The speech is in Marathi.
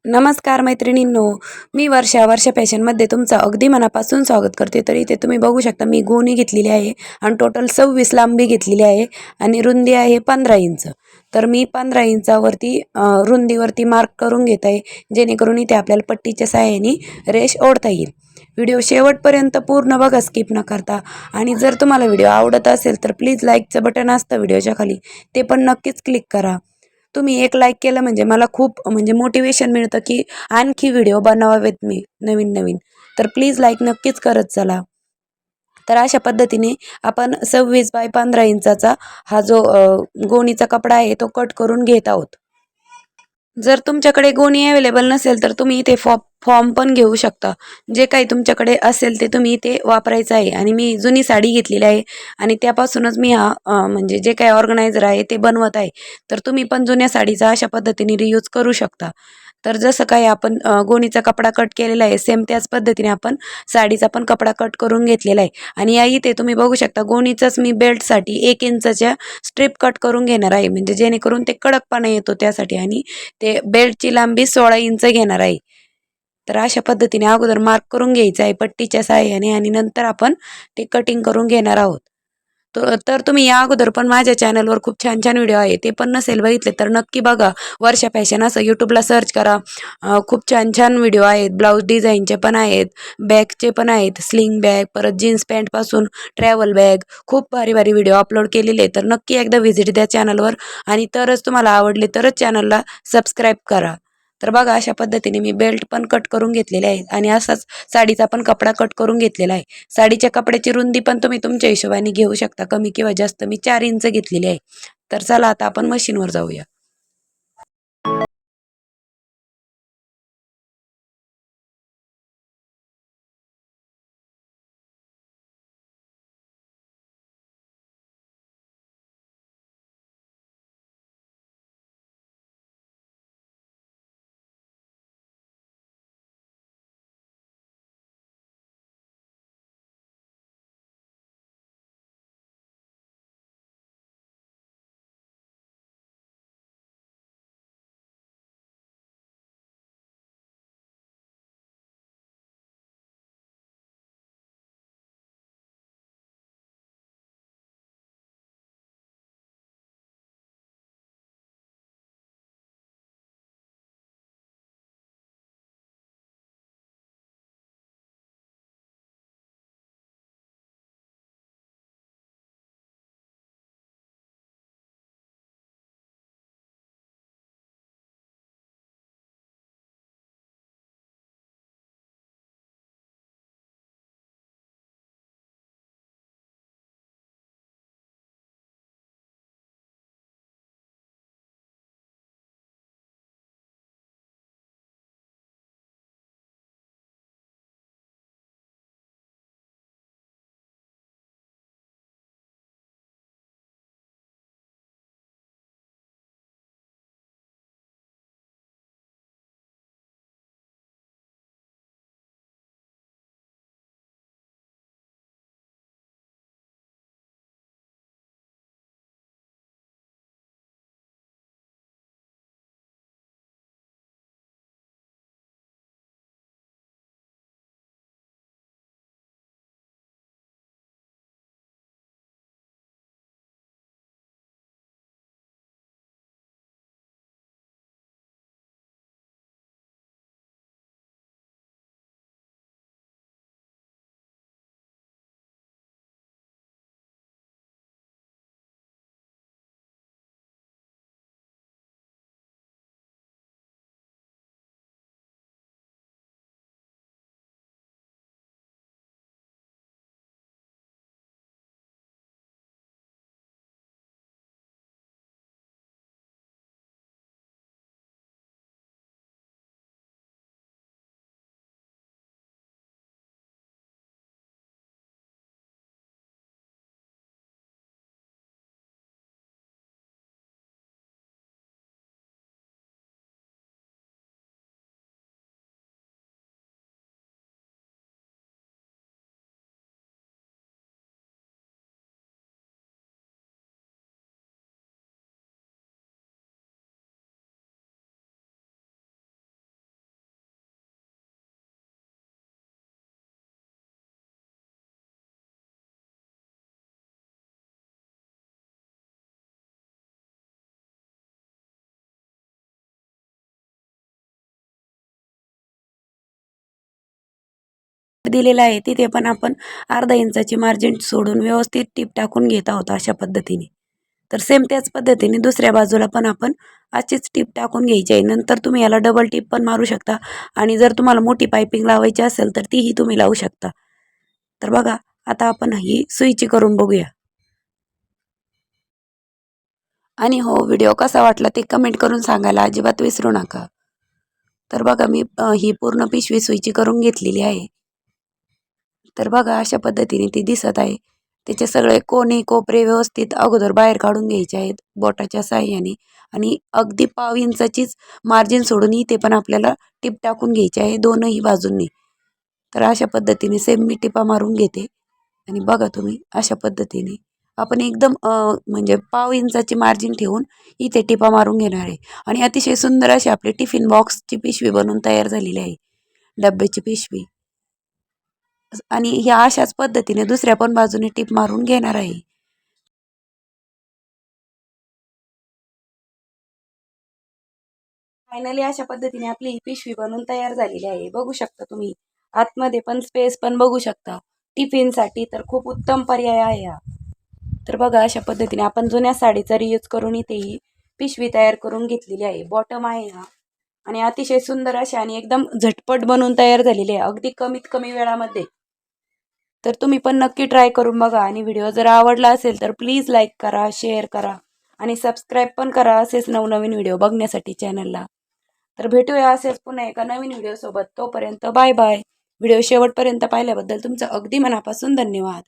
नमस्कार मैत्रिणींनो, मी वर्षा फॅशनमध्ये तुमचं अगदी मनापासून स्वागत करते. तर इथे तुम्ही बघू शकता मी गोणी घेतलेली आहे आणि टोटल 26 लांबी घेतलेली आहे आणि रुंदी आहे 15 इंच. तर मी 15 इंचावरती रुंदीवरती मार्क करून घेत आहे, जेणेकरून इथे आपल्याला पट्टीच्या सहाय्याने रेष ओढता येईल. व्हिडिओ शेवटपर्यंत पूर्ण बघा, स्किप न करता. आणि जर तुम्हाला व्हिडिओ आवडत असेल तर प्लीज लाईकचं बटन असतं व्हिडिओच्या खाली, ते पण नक्कीच क्लिक करा. तुम्ही एक लाईक केलं म्हणजे मला खूप म्हणजे मोटिवेशन मिळतं की आणखी व्हिडिओ बनवावेत मी नवीन नवीन. तर प्लीज लाईक नक्कीच करत चला. तर अशा पद्धतीने आपण 26 बाय 15 इंचाचा हा जो गोणीचा कपडा आहे तो कट करून घेत आहोत. जर तुमच्याकडे गोणी अवेलेबल नसेल तर तुम्ही इथे फॉर्म पण घेऊ शकता. जे काही तुमच्याकडे असेल ते तुम्ही इथे वापरायचं आहे. आणि मी जुनी साडी घेतलेली आहे आणि त्यापासूनच मी हा म्हणजे जे काही ऑर्गनायझर आहे ते बनवत आहे. तर तुम्ही पण जुन्या साडीचा अशा पद्धतीने रियूज करू शकता. तर जसं काही आपण गोणीचा कपडा कट केलेला आहे सेम त्याच पद्धतीने आपण साडीचा पण कपडा कट करून घेतलेला आहे. आणि या इथे तुम्ही बघू शकता गोणीचाच मी बेल्टसाठी 1 इंचच्या स्ट्रिप कट करून घेणार आहे, म्हणजे जेणेकरून ते कडकपणा येतो त्यासाठी. आणि ते बेल्टची लांबी 16 इंच घेणार आहे. तर अशा पद्धतीने अगोदर मार्क करून घ्यायचं आहे पट्टीच्या साहाय्याने आणि नंतर आपण ते कटिंग करून घेणार आहोत. तर तुम्ही या अगोदर पण माझ्या चॅनलवर खूप छान छान व्हिडिओ आहे, ते पण नसेल बघितले तर नक्की बघा. वर्षा फॅशन असं यूट्यूबला सर्च करा. खूप छान छान व्हिडिओ आहेत. ब्लाऊज डिझाईनचे पण आहेत, बॅगचे पण आहेत, स्लिंग बॅग, परत जीन्स पॅन्टपासून ट्रॅव्हल बॅग, खूप भारी भारी व्हिडिओ अपलोड केलेले आहेत. तर नक्की एकदा व्हिजिट द्या चॅनलवर. आणि तरच तुम्हाला आवडले तरच चॅनलला सबस्क्राईब करा. तर बघा अशा पद्धतीने मी बेल्ट पण कट करून घेतलेले आहेत आणि असाच साडीचा पण कपडा कट करून घेतलेला आहे. साडीच्या कपड्याची रुंदी पण तुम्ही तुमच्या हिशोबाने घेऊ शकता, कमी किंवा जास्त. मी 4 इंच घेतलेली आहे. तर चला आता आपण मशीनवर जाऊया. दिलेला आहे तिथे पण आपण अर्धा इंचाची मार्जिन सोडून व्यवस्थित टीप टाकून घेत आहोत अशा पद्धतीने. तर सेम त्याच पद्धतीने दुसऱ्या बाजूला पण आपण अशीच टीप टाकून घ्यायची आहे. नंतर तुम्ही याला डबल टीप पण मारू शकता आणि जर तुम्हाला मोठी पायपिंग लावायची असेल तर तीही तुम्ही लावू शकता. तर बघा आता आपण ही सुईची करून बघूया. आणि हो, व्हिडिओ कसा वाटला ते कमेंट करून सांगायला अजिबात विसरू नका. तर बघा मी ही पूर्ण पिशवी सुईची करून घेतलेली आहे. तर बघा अशा पद्धतीने ती दिसत आहे. त्याचे सगळे कोने कोपरे व्यवस्थित अगोदर बाहेर काढून घ्यायचे आहेत बोटाच्या साहाय्याने आणि अगदी पाव इंचाचीच मार्जिन सोडून इथे पण आपल्याला टिप टाकून घ्यायची आहे दोनही बाजूंनी. तर अशा पद्धतीने सेम मी टिपा मारून घेते आणि बघा तुम्ही अशा पद्धतीने आपण एकदम म्हणजे पाव इंचाची मार्जिन ठेवून इथे टिपा मारून घेणार आहे आणि अतिशय सुंदर अशी आपली टिफिन बॉक्सची पिशवी बनवून तयार झालेली आहे, डब्याची पिशवी. आणि ह्या अशाच पद्धतीने दुसऱ्या पण बाजूने टीप मारून घेणार आहे. फायनली अशा पद्धतीने आपली ही पिशवी बनवून तयार झालेली आहे. बघू शकता तुम्ही आतमध्ये पण स्पेस पण बघू शकता. टिफिनसाठी तर खूप उत्तम पर्याय आहे हा. तर बघा अशा पद्धतीने आपण जुन्या साडीचा रियूज करून इथे ही पिशवी तयार करून घेतलेली आहे. बॉटम आहे हा आणि अतिशय सुंदर अशी आणि एकदम झटपट बनवून तयार झालेली आहे अगदी कमीत कमी वेळामध्ये. तर तुम्ही पण नक्की ट्राय करून बघा आणि व्हिडिओ जर आवडला असेल तर प्लीज लाईक करा, शेअर करा आणि सबस्क्राईब पण करा असेच नवनवीन व्हिडिओ बघण्यासाठी चॅनलला. तर भेटूया असेच पुन्हा एका नवीन व्हिडिओसोबत. तोपर्यंत बाय बाय. व्हिडिओ शेवटपर्यंत पाहिल्याबद्दल तुमचं अगदी मनापासून धन्यवाद.